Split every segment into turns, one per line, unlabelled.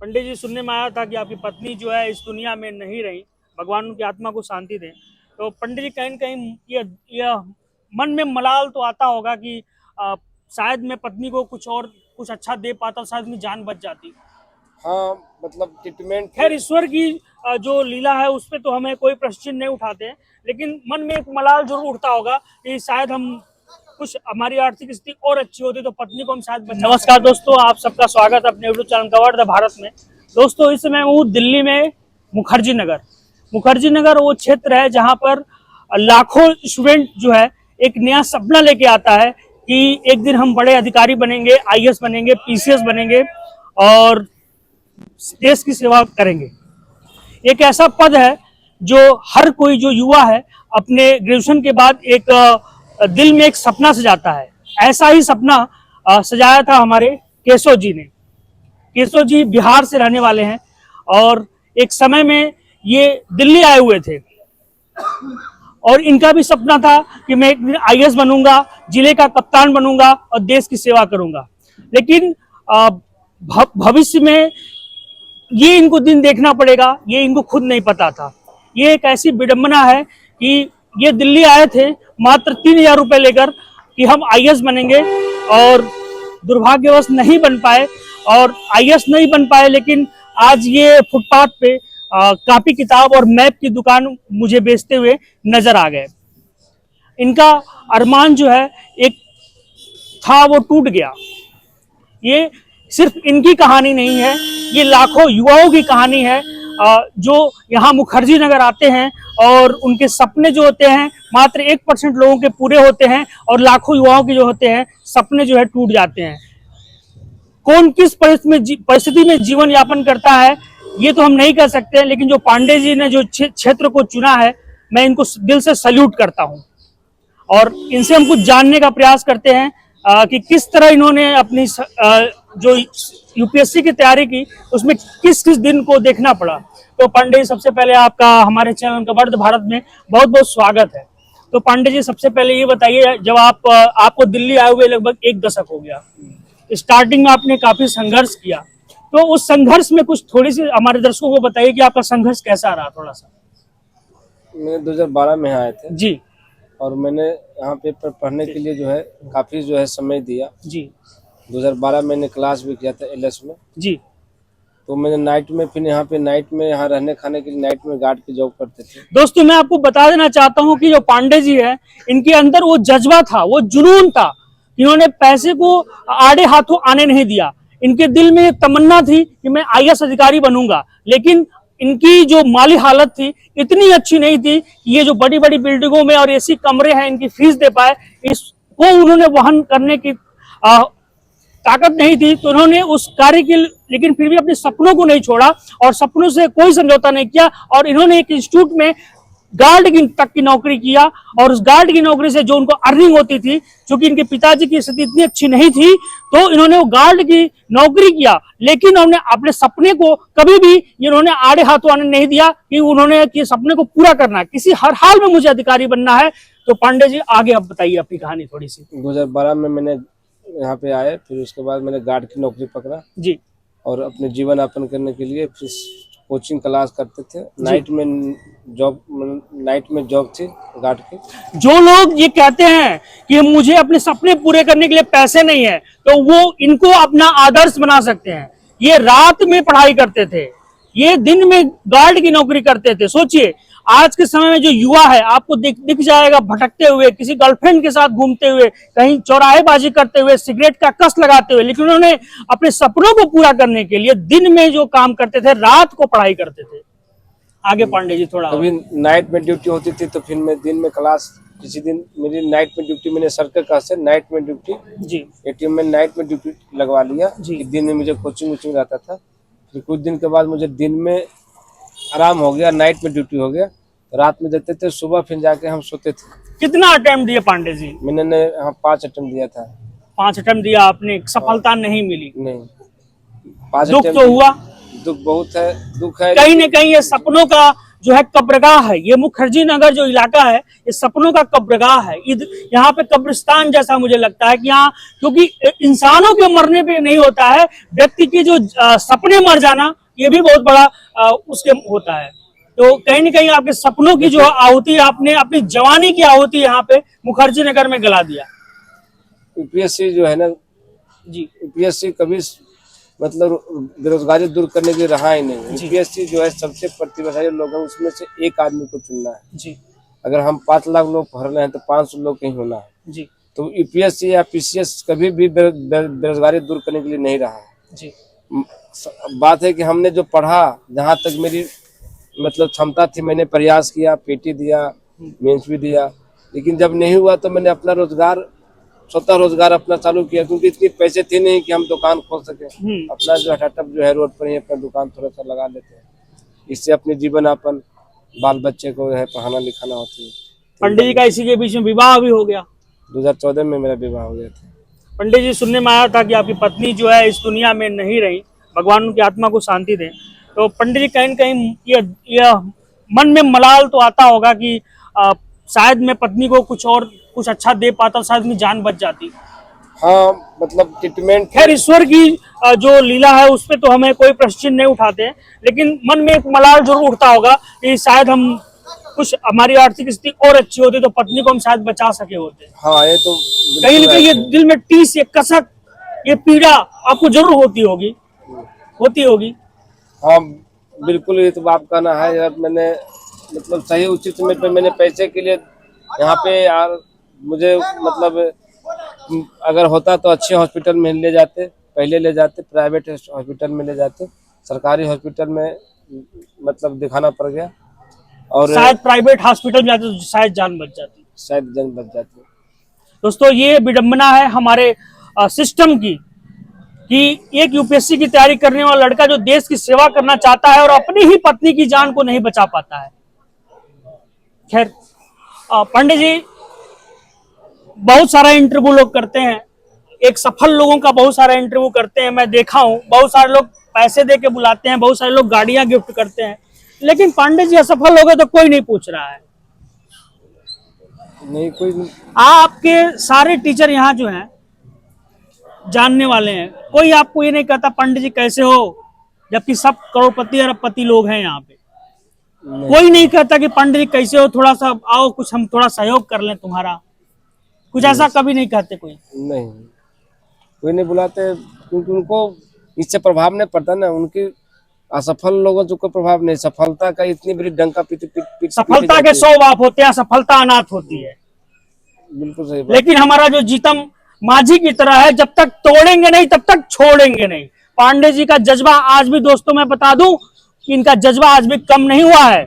पंडित जी, सुनने में आया था कि आपकी पत्नी जो है इस दुनिया में नहीं रही, भगवान उनकी आत्मा को शांति दें। तो पंडित जी, कहीं न कहीं यह मन में मलाल तो आता होगा कि अ, शायद मैं पत्नी को कुछ अच्छा दे पाता, शायद मेरी जान बच जाती।
हाँ, मतलब ट्रीटमेंट
खैर, ईश्वर की जो लीला है उस पे तो हमें कोई प्रश्न नहीं उठाते हैं, लेकिन मन में एक मलाल जरूर उठता होगा कि शायद हम कुछ हमारी आर्थिक स्थिति और अच्छी होती तो पत्नी को हम शायद बचा। नमस्कार दोस्तों, आप सबका स्वागत है अपने YouTube channel cover the Bharat में। दोस्तों, इस समय हूँ दिल्ली में मुखर्जी नगर वो क्षेत्र है जहाँ पर लाखों स्टूडेंट जो है एक नया सपना लेके आता है कि एक दिन हम बड़े अधिकारी बनेंगे, आईएएस बनेंगे, पीसीएस बनेंगे और देश की सेवा करेंगे। एक ऐसा पद है जो हर कोई जो युवा है अपने ग्रेजुएशन के बाद एक दिल में एक सपना सजाता है। ऐसा ही सपना सजाया था हमारे केशव जी ने। केशव जी बिहार से रहने वाले हैं और एक समय में ये दिल्ली आए हुए थे और इनका भी सपना था कि मैं एक दिन आईएएस बनूंगा, जिले का कप्तान बनूंगा और देश की सेवा करूंगा। लेकिन भविष्य में ये इनको दिन देखना पड़ेगा, ये इनको खुद नहीं पता था। ये एक ऐसी विडंबना है कि ये दिल्ली आए थे मात्र 3,000 रुपए लेकर कि हम आईएएस बनेंगे और दुर्भाग्यवश नहीं बन पाए और आईएएस नहीं बन पाए। लेकिन आज ये फुटपाथ पे कॉपी किताब और मैप की दुकान मुझे बेचते हुए नजर आ गए। इनका अरमान जो है एक था वो टूट गया। ये सिर्फ इनकी कहानी नहीं है, ये लाखों युवाओं की कहानी है जो यहाँ मुखर्जी नगर आते हैं और उनके सपने जो होते हैं मात्र 1% लोगों के पूरे होते हैं और लाखों युवाओं के जो होते हैं सपने जो है टूट जाते हैं। कौन किस परिस्थिति में जीवन यापन करता है ये तो हम नहीं कह सकते, लेकिन जो पांडे जी ने जो क्षेत्र को चुना है, मैं इनको दिल से सल्यूट करता हूँ और इनसे हम कुछ जानने का प्रयास करते हैं कि किस तरह इन्होंने अपनी जो यूपीएससी की तैयारी की उसमें किस किस दिन को देखना पड़ा। तो पांडे जी, सबसे पहले आपका हमारे चैनल कवर द भारत में बहुत बहुत स्वागत है। तो पांडे जी, सबसे पहले ये बताइए, जब आपको दिल्ली आए हुए लगभग 1 दशक हो गया, स्टार्टिंग में आपने काफी संघर्ष किया, तो उस संघर्ष में कुछ थोड़ी सी हमारे दर्शकों को बताइए कि आपका संघर्ष कैसा रहा थोड़ा सा।
मैं 2012 में आए थे
जी।
और मैंने यहाँ पे पढ़ने के लिए जो है काफ़ी जो है समय दिया
जी।
2012 मैंने क्लास भी किया था एलएस में।
जी।
तो मैंने नाइट में फिर यहाँ पे नाइट में यहाँ रहने खाने के लिए नाइट में गार्ड की जॉब करते थे।
दोस्तों, मैं आपको बता देना चाहता हूँ कि जो पांडे जी है इनके अंदर वो जज्बा था, वो जुनून था। इन्होंने पैसे को आड़े हाथों आने नहीं दिया। इनके दिल में तमन्ना थी कि मैं आईएएस अधिकारी बनूंगा, लेकिन इनकी जो माली हालत थी इतनी अच्छी नहीं थी कि ये जो बड़ी बड़ी बिल्डिंगों में और एसी कमरे हैं इनकी फीस दे पाए, इसको उन्होंने वहन करने की ताकत नहीं थी। तो उन्होंने उस कार्य की, लेकिन फिर भी अपने सपनों को नहीं छोड़ा और सपनों से कोई समझौता नहीं किया और इन्होंने एक इंस्टीट्यूट में गार्ड तक की नौकरी किया और उस गार्ड की नौकरी से जो उनको अर्निंग होती थी, क्योंकि इनके पिताजी की स्थिति इतनी अच्छी नहीं थी, तो इन्होंने वो गार्ड की नौकरी किया। लेकिन उन्होंने अपने सपने को कभी भी इन्होंने आड़े हाथों आने नहीं दिया कि उन्होंने कि सपने को पूरा करना है, किसी हर हाल में मुझे अधिकारी बनना है। तो पांडे जी, आगे आप बताइए अपनी कहानी थोड़ी सी।
2012 में मैंने यहाँ पे आए, फिर उसके बाद मैंने गार्ड की नौकरी पकड़ा
जी।
और अपने जीवन यापन करने के लिए फिर कोचिंग क्लास करते थे। नाइट में जॉब थी गार्ड की।
जो लोग ये कहते हैं कि मुझे अपने सपने पूरे करने के लिए पैसे नहीं है, तो वो इनको अपना आदर्श बना सकते हैं। ये रात में पढ़ाई करते थे, ये दिन में गार्ड की नौकरी करते थे। सोचिए, आज के समय में जो युवा है आपको दिख जाएगा भटकते हुए, किसी गर्लफ्रेंड के साथ घूमते हुए, कहीं चौराहेबाजी करते हुए, सिगरेट का कस लगाते हुए, लेकिन उन्होंने अपने सपनों को पूरा करने के लिए दिन में जो काम करते थे, रात को पढ़ाई करते थे। आगे पांडे जी थोड़ा।
कभी नाइट में ड्यूटी होती थी तो फिर मैं दिन में क्लास, किसी दिन मेरी नाइट में ड्यूटी, मैंने सर्कल का से नाइट में ड्यूटी
जी
एटीएम में नाइट में ड्यूटी लगवा लिया
जी।
कि दिन में मुझे कोचिंग वोचिंग रहता था। फिर कुछ दिन के बाद मुझे दिन में आराम हो गया, नाइट में ड्यूटी हो गया, रात में देते थे, सुबह फिर जाके हम सोते थे।
कितना अटेम्प्ट दिए पांडे जी?
मैंने हाँ 5 अटेम्प्ट दिया था।
5 अटेम्प्ट दिया आपने, सफलता नहीं मिली?
नहीं, 5
दुख तो हुआ?
दुख बहुत है, दुख है।
कहीं न कहीं ये सपनों का जो है कब्रगाह है। ये मुखर्जी नगर जो इलाका है ये सपनों का कब्रगाह है। यहाँ पे कब्रिस्तान जैसा मुझे लगता है कि यहाँ, क्योंकि इंसानों के मरने पे नहीं होता है, व्यक्ति के जो सपने मर जाना ये भी बहुत बड़ा उसके होता है। तो कहीं ना कहीं आपके सपनों की जो आहुति, आपने अपनी जवानी की आहुति यहाँ पे मुखर्जी नगर में गला दिया।
यूपीएससी जो है ना
जी,
यूपीएससी कभी मतलब बेरोजगारी दूर करने के लिए रहा ही नहीं। यूपीएससी जो है सबसे प्रतिभाशाली लोग हैं, उसमें से एक आदमी को चुनना है
जी,
अगर हम 5 लाख लोग भर रहे हैं तो 500 लोग कहीं होना है।
जी,
तो यूपीएससी या पीसीएस कभी भी बेरोजगारी दूर करने के लिए नहीं रहा है।
जी,
बात है कि हमने जो पढ़ा, जहाँ तक मेरी मतलब क्षमता थी, मैंने प्रयास किया, पीटी दिया, मेंस भी दिया, लेकिन जब नहीं हुआ तो मैंने अपना रोजगार, स्वतः रोजगार अपना चालू किया, क्योंकि इतनी पैसे थे नहीं कि हम दुकान खोल सके। अपना जो स्टार्टअप जो है रोड पर ही अपना दुकान थोड़ा सा लगा लेते हैं, इससे अपने जीवन यापन, बाल बच्चे को है पढ़ाना लिखाना होती है।
पंडित जी का इसी के बीच में विवाह भी हो गया।
2014 में मेरा विवाह हो गया था।
पंडित जी, सुनने में आया था कि आपकी पत्नी जो है इस दुनिया में नहीं रही, भगवान उनकी आत्मा को शांति दे। तो पंडित जी कहीं न कहीं ये मन में मलाल तो आता होगा कि शायद मैं पत्नी को कुछ अच्छा दे पाता, शायद मेरी जान बच जाती।
हाँ, मतलब ट्रीटमेंट।
खैर, ईश्वर की जो लीला है उस पर तो हमें कोई प्रश्न नहीं उठाते, लेकिन मन में एक मलाल जरूर उठता होगा कि शायद हम कुछ, हमारी आर्थिक स्थिति और अच्छी होती तो पत्नी को हम शायद बचा सके होते।
हाँ, ये तो
कहीं ना कहीं ये दिल में टीस, ये कसक, ये पीड़ा आपको जरूर होती होगी।
हाँ बिल्कुल, ये तो आप कहना है यार। मैंने मतलब सही उचित समय पे मैंने पैसे के लिए यहाँ पे यार, मुझे मतलब अगर होता तो अच्छे हॉस्पिटल में ले जाते, पहले ले जाते, प्राइवेट हॉस्पिटल में ले जाते, सरकारी हॉस्पिटल में मतलब दिखाना पड़ गया, और
शायद प्राइवेट हॉस्पिटल में जाते तो शायद जान बच जाती। दोस्तों, ये विडंबना है हमारे सिस्टम की कि एक यूपीएससी की तैयारी करने वाला लड़का जो देश की सेवा करना चाहता है और अपनी ही पत्नी की जान को नहीं बचा पाता है। खैर, पंडित जी, बहुत सारा इंटरव्यू लोग करते हैं, एक सफल लोगों का बहुत सारा इंटरव्यू करते हैं, मैं देखा हूं। बहुत सारे लोग पैसे दे के बुलाते हैं, बहुत सारे लोग गाड़ियां गिफ्ट करते हैं, लेकिन पांडे जी असफल हो गए तो कोई नहीं पूछ रहा है।
नहीं, कोई
आपके सारे टीचर यहाँ जो हैं जानने वाले हैं, कोई आपको ये नहीं कहता पंडित जी कैसे हो, जबकि सब करोड़पति अरबपति लोग हैं यहाँ पे। कोई नहीं कहता कि पंडित जी कैसे हो, थोड़ा सा आओ, कुछ हम थोड़ा सहयोग कर लें तुम्हारा, कुछ ऐसा कभी नहीं कहते?
कोई नहीं बुलाते, क्योंकि उनको इससे प्रभाव नहीं पड़ता ना। उनकी असफल लोगों को प्रभाव नहीं, सफलता का इतनी बड़ी डंका पीट
सफलता के 100 बाप होते हैं, सफलता अनाथ होती है।
बिल्कुल सही बात।
लेकिन हमारा जो जीतम माझी की तरह है, जब तक तोड़ेंगे नहीं तब तक छोड़ेंगे नहीं। पांडे जी का जज्बा आज भी, दोस्तों मैं बता दूं कि इनका जज्बा आज भी कम नहीं हुआ है।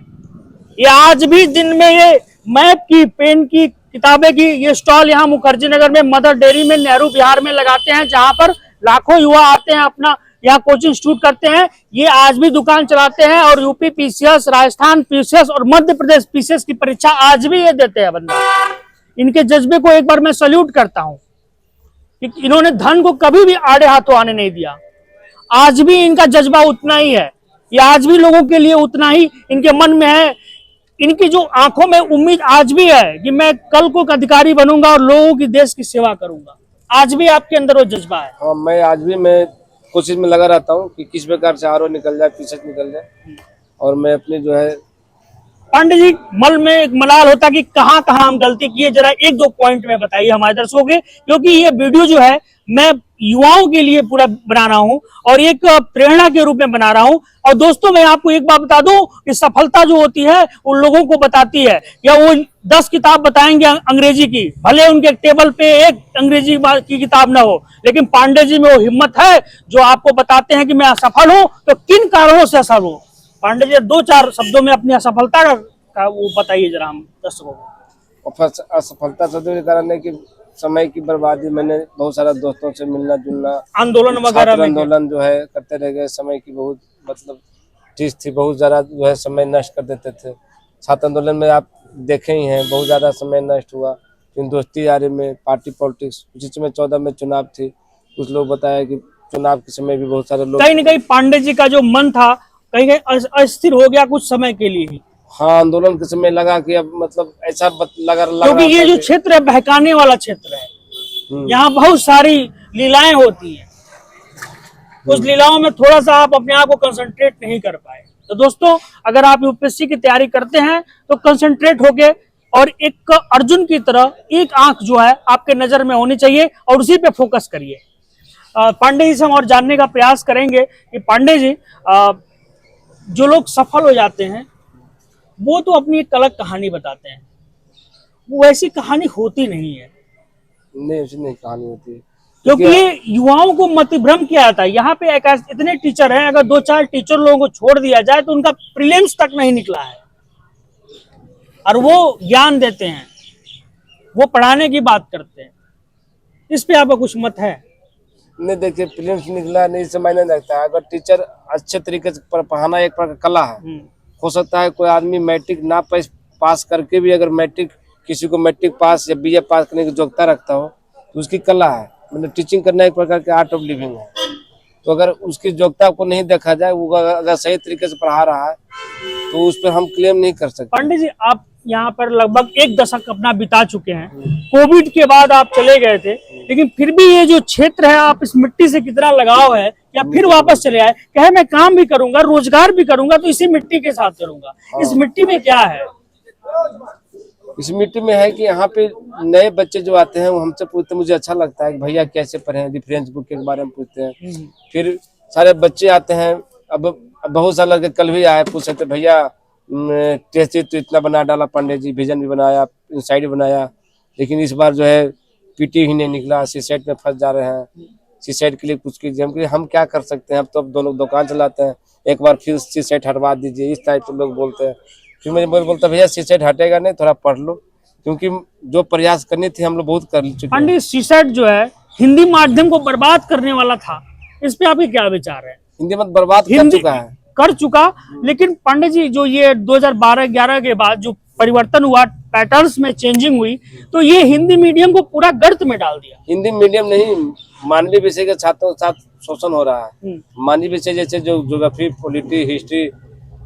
ये आज भी दिन में ये मैप की, पेन की, किताबें की ये स्टॉल यहाँ मुखर्जी नगर में, मदर डेयरी में, नेहरू बिहार में लगाते हैं, जहां पर लाखों युवा आते हैं, अपना यहाँ कोचिंग इंस्टीट्यूट करते हैं। ये आज भी दुकान चलाते हैं और यूपी पीसीएस, राजस्थान पीसीएस और मध्य प्रदेश पीसीएस की परीक्षा आज भी ये देते हैं बंदा। इनके जज्बे को एक बार मैं सल्यूट करता हूं कि इन्होंने धन को कभी भी आड़े हाथों आने नहीं दिया। आज भी इनका जज्बा उतना ही है, ये आज भी लोगों के लिए उतना ही इनके मन में है। इनकी जो आंखों में उम्मीद आज भी है कि मैं कल को अधिकारी बनूंगा और लोगों की, देश की सेवा करूंगा। आज भी आपके अंदर वो जज्बा है?
हाँ, मैं आज भी मैं कोशिश में लगा रहता हूँ कि किस प्रकार से आरओ निकल जाए, पीछे निकल जाए, और मैं अपनी जो है।
पांडे जी, मन में एक मलाल होता कि कहाँ कहाँ हम गलती किए, जरा एक दो पॉइंट में बताइए हमारे दर्शकों के, क्योंकि ये वीडियो जो है मैं युवाओं के लिए पूरा बना रहा हूं और एक प्रेरणा के रूप में बना रहा हूं। और दोस्तों, मैं आपको एक बात बता दूं कि सफलता जो होती है उन लोगों को बताती है, या वो 10 किताब बताएंगे अंग्रेजी की, भले उनके टेबल पे एक अंग्रेजी की किताब ना हो, लेकिन पांडे जी में वो हिम्मत है जो आपको बताते हैं कि मैं असफल हूं तो किन कारणों से असफल हूं। पांडे जी, 2-4 शब्दों में अपनी असफलता का वो बताइए जरा हम दर्शकों को।
असफलता सबसे कारण है कि समय की बर्बादी। मैंने बहुत सारा दोस्तों से मिलना जुलना,
आंदोलन वगैरह
आंदोलन जो है करते रह गए। समय की बहुत मतलब चीज थी, बहुत ज्यादा जो है समय नष्ट कर देते थे। छात्र आंदोलन में आप देखे ही हैं, बहुत ज्यादा समय नष्ट हुआ। फिर दोस्ती यारी में, पार्टी पॉलिटिक्स, उसी समय 14 में चुनाव थी। कुछ लोग बताया कि चुनाव के समय भी बहुत सारे लोग,
कहीं न कहीं पांडे जी का जो मन था कहीं अस्थिर हो गया कुछ समय के लिए ही।
हाँ, आंदोलन के समय लगा कि अब मतलब ऐसा लग
क्योंकि
रहा
ये
था
जो
कि-
क्षेत्र है बहकाने वाला क्षेत्र है, यहाँ बहुत सारी लीलाएं होती हैं, उस लीलाओं में थोड़ा सा आप अपने आप को कंसंट्रेट नहीं कर पाए। तो दोस्तों, अगर आप यूपीएससी की तैयारी करते हैं तो कंसंट्रेट होके और एक अर्जुन की तरह एक आंख जो है आपके नजर में होनी चाहिए और उसी पे फोकस करिए। पांडे जी से हम और जानने का प्रयास करेंगे कि पांडे जी, जो लोग सफल हो जाते हैं वो तो अपनी एक अलग कहानी बताते हैं, वो ऐसी कहानी होती नहीं है,
नहीं, ऐसी नहीं कहानी होती है।
क्योंकि ये युवाओं को मतिभ्रम किया जाता है। यहाँ पे एक इतने टीचर हैं, अगर 2-4 टीचर लोगों को छोड़ दिया जाए तो उनका प्रीलिम्स तक नहीं निकला है, और वो ज्ञान देते हैं, वो पढ़ाने की बात करते हैं। इस पे आपका कुछ मत है?
नहीं, देखिए, प्रीलिम्स निकला नहीं से मायने नहीं रखता है। अगर टीचर अच्छे तरीके से पढ़ाना एक प्रकार का कला है। हो सकता है कोई आदमी मैट्रिक ना पास करके भी अगर मैट्रिक, किसी को मैट्रिक पास या बीए पास करने की योग्यता रखता हो तो उसकी कला है। मतलब टीचिंग करना एक प्रकार के आर्ट ऑफ लिविंग है। तो अगर उसकी योग्यता को नहीं देखा जाए, वो अगर सही तरीके से पढ़ा रहा है तो उस पर हम क्लेम नहीं कर सकते।
पांडे जी, आप यहाँ पर लगभग 1 दशक अपना बिता चुके हैं। कोविड के बाद आप चले गए थे, लेकिन फिर भी ये जो क्षेत्र है, आप इस मिट्टी से कितना लगाव है, या फिर वापस चले आए? कहे मैं काम भी करूंगा, रोजगार भी करूंगा, तो इसी मिट्टी के साथ करूंगा। इस मिट्टी में क्या है?
इस मिट्टी में है कि यहाँ पे नए बच्चे जो आते हैं वो हमसे पूछते हैं, मुझे अच्छा लगता है कि भैया कैसे पढ़े, रेफरेंस बुक के बारे में पूछते हैं। फिर सारे बच्चे आते हैं, अब बहुत सारे लड़के कल भी आए, पूछ रहे थे भैया टेस्ट तो इतना बना डाला पांडे जी, विजन भी बनाया, इनसाइड भी बनाया, लेकिन इस बार जो है पीटी ही नहीं निकला, सीसेट में फंस जा रहे हैं। सीसेट के लिए कुछ कीजिए। हम क्या कर सकते हैं, अब तो दोनों दुकान चलाते हैं, एक बार फिर सीसेट हटवा दीजिए, इस टाइप से लोग बोलते हैं। फिर मुझे बोलता भैया सीसेट हटेगा नहीं, थोड़ा पढ़ लो, क्योंकि जो प्रयास करनी थी हम लोग बहुत कर चुके हैं।
पांडे, सीसेट जो है हिंदी माध्यम को बर्बाद करने वाला था, इस पे आपके क्या विचार है?
हिंदी मत बर्बाद कर चुका है।
लेकिन पांडे जी, जो ये 2012-11 के बाद जो परिवर्तन हुआ, पैटर्न्स में चेंजिंग हुई, तो ये हिंदी मीडियम को पूरा गर्त में डाल दिया।
हिंदी मीडियम नहीं, मानवीय विषय के छात्रों के साथ शोषण हो रहा है। मानवीय विषय जैसे जो ज्योग्राफी, पॉलिटी, हिस्ट्री,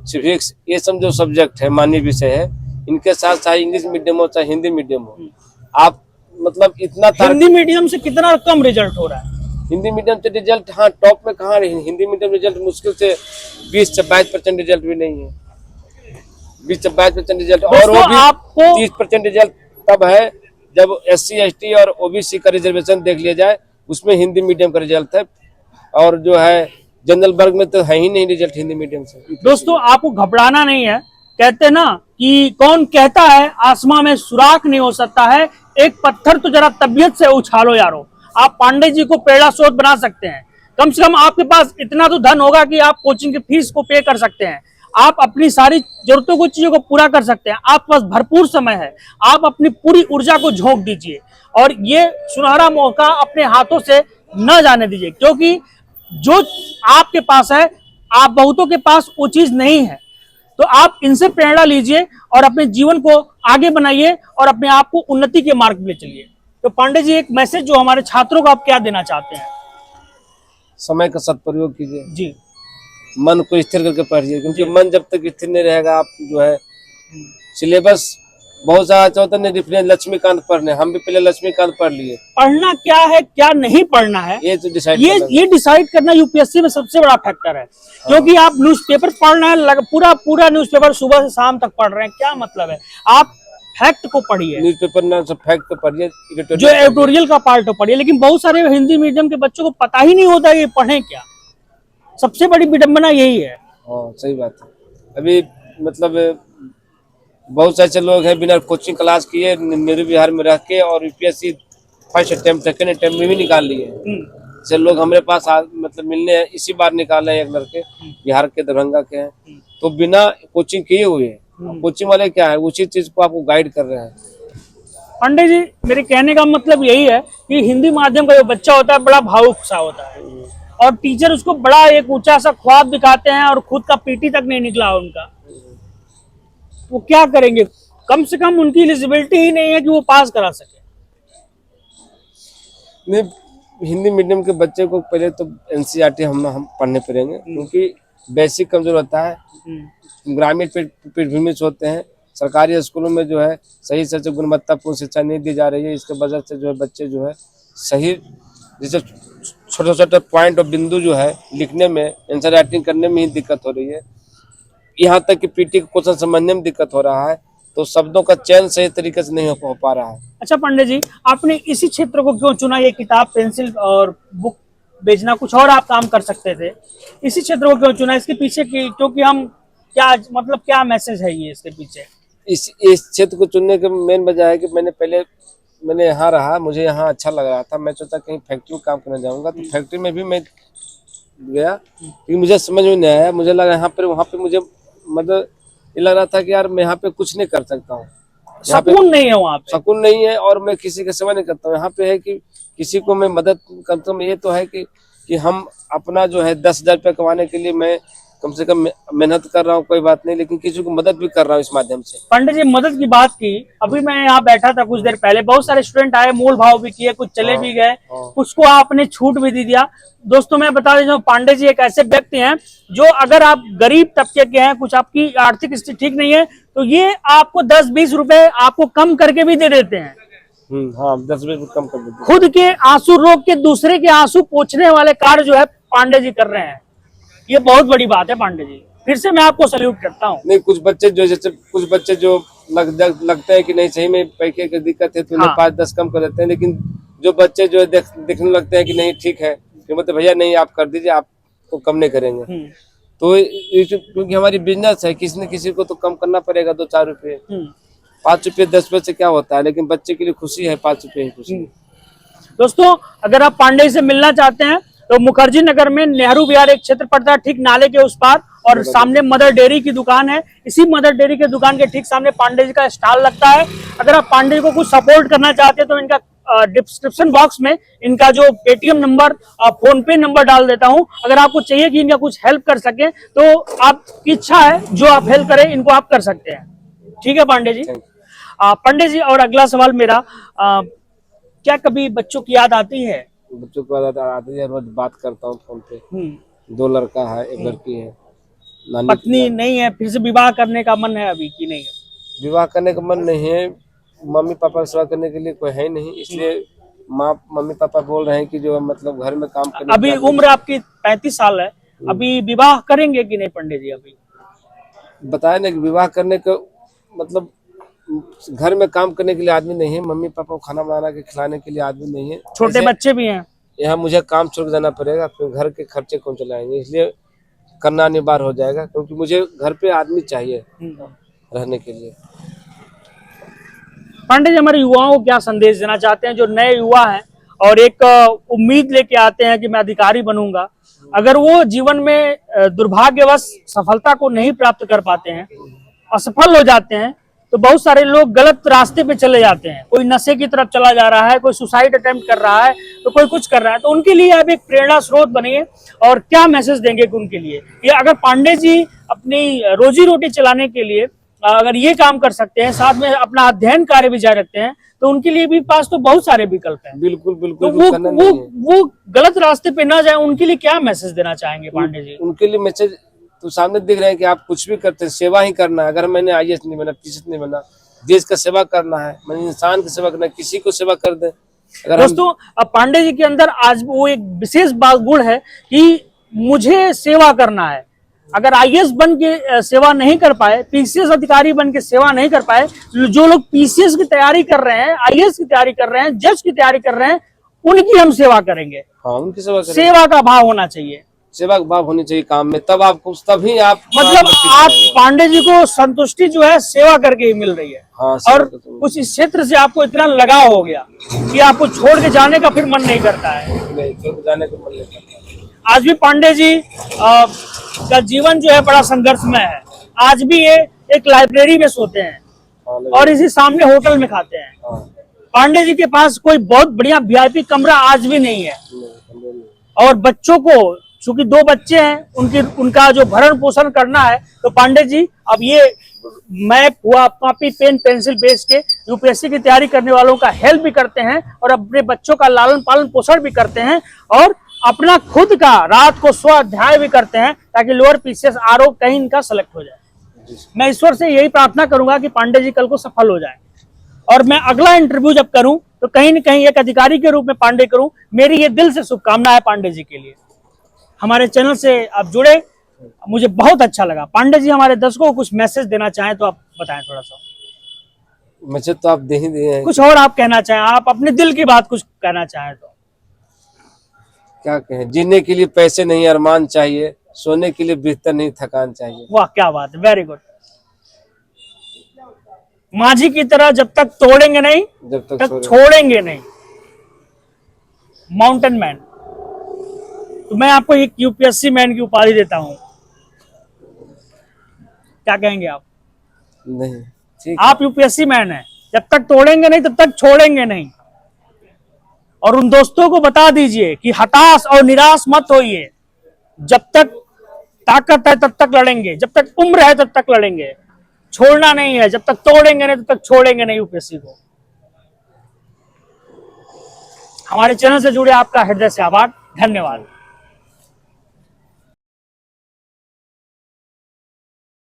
सिविक्स, ये सब जो सब्जेक्ट है मानवीय विषय है, इनके साथ चाहे इंग्लिश मीडियम हो चाहे हिंदी मीडियम हो, आप मतलब इतना
हिंदी मीडियम से कितना कम रिजल्ट हो रहा है?
हिंदी मीडियम से रिजल्ट, हाँ, टॉप में कहाँ रही। हिंदी मीडियम रिजल्ट मुश्किल से 20 से 22% रिजल्ट भी नहीं है। 20 से 22% रिजल्ट, और वो भी आपको 30% रिजल्ट तब है जब SC ST और OBC का रिजर्वेशन देख लिया जाए, उसमें हिंदी मीडियम का रिजल्ट है। और जो है जनरल वर्ग में तो है ही नहीं रिजल्ट हिंदी मीडियम से।
दोस्तों, आपको घबराना नहीं है। कहते ना कि कौन कहता है आसमां में सुराख नहीं हो सकता है, एक पत्थर तो जरा तबीयत से उछालो यारो। आप पांडे जी को प्रेरणा स्रोत बना सकते हैं। कम से कम आपके पास इतना तो धन होगा कि आप कोचिंग की फीस को पे कर सकते हैं, आप अपनी सारी जरूरतों को, चीजों को पूरा कर सकते हैं। आपके पास भरपूर समय है, आप अपनी पूरी ऊर्जा को झोंक दीजिए और ये सुनहरा मौका अपने हाथों से न जाने दीजिए, क्योंकि जो आपके पास है, आप बहुतों के पास वो चीज नहीं है। तो आप इनसे प्रेरणा लीजिए और अपने जीवन को आगे बनाइए और अपने आप को उन्नति के मार्ग में चलिए। तो पांडे जी, एक मैसेज जो हमारे छात्रों को आप क्या देना चाहते हैं?
समय का सदुपयोग कीजिए
जी,
मन को स्थिर करके पढ़िए, क्योंकि मन जब तक स्थिर नहीं रहेगा, आप जो है सिलेबस बहुत सारा चाहता है। रेफरेंस लक्ष्मीकांत पढ़ने, हम भी पहले लक्ष्मीकांत पढ़ लिए।
पढ़ना क्या है, क्या नहीं पढ़ना है,
ये तो
ये डिसाइड करना यूपीएससी में सबसे बड़ा फैक्टर है। क्योंकि आप न्यूज़पेपर पढ़ रहे हैं, पूरा न्यूज़पेपर सुबह से शाम तक पढ़ रहे हैं, क्या मतलब है? आप फैक्ट को पढ़िए,
न्यूज़पेपर ना सब फैक्ट को पढ़िए,
जो एडिटोरियल का पार्ट हो पढ़िए। लेकिन बहुत सारे हिंदी मीडियम के बच्चों को पता ही नहीं होता ये पढ़ें क्या। सबसे बड़ी विडंबना यही है।
हाँ, सही बात है। अभी मतलब बहुत से ऐसे लोग हैं बिना कोचिंग क्लास किए नेहरू बिहार में रह के और UPSC first attempt, second attempt में भी निकाल लिए हैं। ऐसे लोग हमारे पास मतलब मिलने इसी बार निकाले हैं। एक लड़के बिहार के, दरभंगा के हैं, तो बिना कोचिंग किए हुए हैं। कोचिंग वाले क्या है, उसी चीज को आपको गाइड कर रहे हैं।
पांडे जी, मेरे कहने का मतलब यही है कि हिंदी माध्यम का जो बच्चा होता है बड़ा भावुक सा होता है, और टीचर उसको बड़ा एक ऊंचा सा ख्वाब दिखाते हैं और खुद का पीटी तक नहीं निकला उनका। वो क्या करेंगे? कम से कम उनकी एलिजिबिलिटी ही नहीं है कि वो पास करा सके।
नहीं, हिंदी मीडियम के बच्चे को पहले तो NCERT हम पढ़ने पड़ेंगे, क्योंकि बेसिक कमजोर होता है, ग्रामीण पृष्ठभूमि से होते हैं। सरकारी स्कूलों में जो है सही से गुणवत्तापूर्ण शिक्षा नहीं दी जा रही है। इसके वजह से जो है बच्चे जो है सही जैसे छोटे छोटे पॉइंट और बिंदु जो है लिखने में, आंसर राइटिंग करने में ही दिक्कत हो रही है। यहाँ तक कि पीटी को क्वेश्चन समझने में दिक्कत हो रहा है, तो शब्दों का चयन सही तरीके से नहीं हो पा रहा है।
अच्छा पंडित जी, आपने इसी क्षेत्र को क्यों चुना? ये किताब, पेंसिल और बुक बेचना, कुछ और आप काम कर सकते थे, इसी क्षेत्र को क्यों चुना? इसके पीछे की क्योंकि हम क्या मतलब क्या मैसेज है ये इसके पीछे?
इस क्षेत्र को चुनने का मेन वजह है कि मैंने यहाँ रहा, मुझे यहाँ अच्छा लग रहा था। मैं सोचा कहीं फैक्ट्री में काम करने जाऊंगा, तो फैक्ट्री में भी मैं गया, क्योंकि मुझे समझ में नहीं आया। मुझे लगा यहाँ पर वहाँ पे मुझे मतलब ये लग रहा था कि यार मैं यहाँ पे कुछ नहीं कर सकता हूँ,
सुकून नहीं है वहाँ पे,
सुकून नहीं है, और मैं किसी की सेवा नहीं करता हूँ। यहाँ पे है कि किसी को मैं मदद करता हूँ। ये तो है कि हम अपना जो है 10,000 रुपये कमाने के लिए मैं कम से कम मेहनत कर रहा हूँ, कोई बात नहीं, लेकिन किसी को मदद भी कर रहा हूँ इस माध्यम से।
पंडित जी मदद की बात की, अभी मैं यहाँ बैठा था कुछ देर पहले, बहुत सारे स्टूडेंट आए, मोल भाव भी किए, कुछ चले भी गए, कुछ को आपने छूट भी दे दिया। दोस्तों मैं बता देता हूँ, पांडे जी एक ऐसे व्यक्ति हैं जो अगर आप गरीब तबके के हैं, कुछ आपकी आर्थिक स्थिति ठीक नहीं है, तो ये आपको 10-20 रुपए आपको कम करके भी दे देते हैं।
हाँ, 10-20 कम कर देते हैं।
खुद के आंसू रोक के दूसरे के आंसू पोंछने वाले कार्य जो है पांडे जी कर रहे हैं, ये बहुत बड़ी बात है पांडे जी, फिर से मैं आपको सल्यूट करता हूँ।
नहीं, कुछ बच्चे जो लगते हैं कि नहीं सही में पैसे की दिक्कत है, तो उन्हें 5-10 कम कर देते हैं, लेकिन जो बच्चे जो देखने लगते हैं कि नहीं ठीक है, कि मतलब भैया नहीं आप कर दीजिए, आपको कम नहीं करेंगे। तो क्योंकि हमारी बिजनेस है, किसी न किसी को तो कम करना पड़ेगा, 2-4 रुपये, 5 रुपये 10 रुपये से क्या होता है, लेकिन बच्चे के लिए खुशी है 5 रुपये ही खुशी।
दोस्तों अगर आप पांडे से मिलना चाहते हैं तो मुखर्जी नगर में नेहरू विहार एक क्षेत्र पड़ता है, ठीक नाले के उस पार, और सामने मदर डेयरी की दुकान है। इसी मदर डेयरी के दुकान के ठीक सामने पांडे जी का स्टॉल लगता है। अगर आप पांडे जी को कुछ सपोर्ट करना चाहते हैं तो इनका डिस्क्रिप्शन बॉक्स में इनका जो पेटीएम नंबर, फोन पे नंबर डाल देता हूं। अगर आपको चाहिए कि इनका कुछ हेल्प कर सके तो आपकी इच्छा है, जो आप हेल्प करें इनको आप कर सकते हैं। ठीक है पांडे जी। पंडित जी और अगला सवाल मेरा, क्या कभी बच्चों की याद आती है?
बच्चों को आती है, रोज बात करता हूँ फोन पे। 2 लड़का है, 1 लड़की है।
पत्नी नहीं है, फिर से विवाह करने का मन है अभी कि नहीं?
विवाह करने का मन नहीं है, मम्मी पापा की सेवा करने के लिए कोई है नहीं, इसलिए मम्मी पापा बोल रहे हैं कि जो मतलब घर में काम करने।
अभी उम्र आपकी 35 साल है, अभी विवाह करेंगे कि नहीं पंडित जी? अभी
बताए ना कि विवाह करने का मतलब घर में काम करने के लिए आदमी नहीं है, मम्मी पापा को खाना बना के खिलाने के लिए आदमी नहीं है,
छोटे बच्चे भी हैं।
यहाँ मुझे काम छोड़ जाना पड़ेगा, फिर घर के खर्चे कौन चलाएंगे, इसलिए करना अनिवार्य हो जाएगा, क्योंकि मुझे घर पे आदमी चाहिए रहने के लिए।
पंडित जी हमारे युवाओं को क्या संदेश देना चाहते हैं, जो नए युवा हैं और एक उम्मीद लेके आते हैं कि मैं अधिकारी बनूंगा, अगर वो जीवन में दुर्भाग्यवश सफलता को नहीं प्राप्त कर पाते हैं, असफल हो जाते हैं, तो बहुत सारे लोग गलत रास्ते पे चले जाते हैं। कोई नशे की तरफ चला जा रहा है, कोई सुसाइड अटेम्प्ट कर रहा है, तो कोई कुछ कर रहा है, तो उनके लिए आप एक प्रेरणा स्रोत बनिए। और क्या मैसेज देंगे उनके लिए कि अगर पांडे जी अपनी रोजी रोटी चलाने के लिए अगर ये काम कर सकते हैं, साथ में अपना अध्ययन कार्य भी जारी रखते हैं, तो उनके लिए भी पास तो बहुत सारे विकल्प हैं।
बिल्कुल बिल्कुल।
तो वो गलत रास्ते पे ना जाए, उनके लिए क्या मैसेज देना चाहेंगे पांडे जी?
उनके लिए मैसेज तो सामने दिख रहे हैं कि आप कुछ भी करते हैं, सेवा ही करना है। अगर मैंने IAS नहीं बना, टीचर नहीं बना, देश का सेवा करना है, मैंने इंसान की सेवा करना है, किसी को सेवा कर दे। अगर
दोस्तों पांडे जी के अंदर आज वो एक विशेष गुण है कि मुझे सेवा करना है। अगर IAS बन के सेवा नहीं कर पाए, PCS अधिकारी बन के सेवा नहीं कर पाए, जो लोग PCS की तैयारी कर रहे हैं, IAS की तैयारी कर रहे हैं, जज की तैयारी कर रहे हैं, उनकी हम सेवा करेंगे।
हाँ, उनकी सेवा करेंगे।
सेवा का भाव होना चाहिए,
सेवा का भाव होनी चाहिए काम में, तब आपको तभी आप
मतलब आप पांडे जी को संतुष्टि जो है सेवा करके ही मिल रही है।
हाँ,
और कुछ इस क्षेत्र से आपको इतना लगाव हो गया कि आपको छोड़ के जाने का फिर मन नहीं करता है।
नहीं, छोड़ के जाने का मन नहीं करता।
आज भी पांडे जी का जीवन जो है बड़ा संघर्षमय है। आज भी ये एक लाइब्रेरी में सोते हैं और इसी सामने होटल में खाते हैं। पांडे जी के पास कोई बहुत बढ़िया VIP कमरा आज भी नहीं है। और बच्चों को, चूंकि 2 बच्चे हैं, उनका जो भरण पोषण करना है, तो पांडे जी अब ये मैप हुआ, कॉपी पेन पेंसिल बेच के UPSC की तैयारी करने वालों का हेल्प भी करते हैं और अपने बच्चों का लालन पालन पोषण भी करते हैं। और अपना खुद का रात को स्वाध्याय भी करते हैं ताकि लोअर पीसीएस आरओ कहीं इनका सेलेक्ट हो जाए। मैं ईश्वर से यही प्रार्थना करूंगा कि पांडे जी कल को सफल हो जाए और मैं अगला इंटरव्यू जब करूं तो कहीं न कहीं एक अधिकारी के रूप में पांडे करूं। मेरी ये दिल से शुभकामना है पांडे जी के लिए। हमारे चैनल से आप जुड़े, मुझे बहुत अच्छा लगा। पांडे जी हमारे दर्शकों को कुछ मैसेज देना चाहें तो आप बताएं थोड़ा सा।
मुझे तो आप दे ही दिए हैं।
कुछ और आप कहना चाहें, आप अपने दिल की बात कुछ कहना चाहें तो।
क्या कहें, जीने के लिए पैसे नहीं अरमान चाहिए, सोने के लिए बिस्तर नहीं थकान चाहिए।
वाह क्या बात है, वेरी गुड। माझी की तरह जब तक तोड़ेंगे नहीं
जब
तक छोड़ेंगे नहीं। Mountain man. तो मैं आपको एक यूपीएससी मैन की उपाधि देता हूं, क्या कहेंगे आप?
नहीं ठीक,
आप यूपीएससी मैन हैं। जब तक तोड़ेंगे नहीं तब तक छोड़ेंगे नहीं। और उन दोस्तों को बता दीजिए कि हताश और निराश मत होइए। जब तक ताकत है तब तक लड़ेंगे, जब तक उम्र है तब तक लड़ेंगे। छोड़ना नहीं है, जब तक तोड़ेंगे नहीं तब तक छोड़ेंगे नहीं यूपीएससी को। हमारे चैनल से जुड़े आपका हृदय से आभार, धन्यवाद।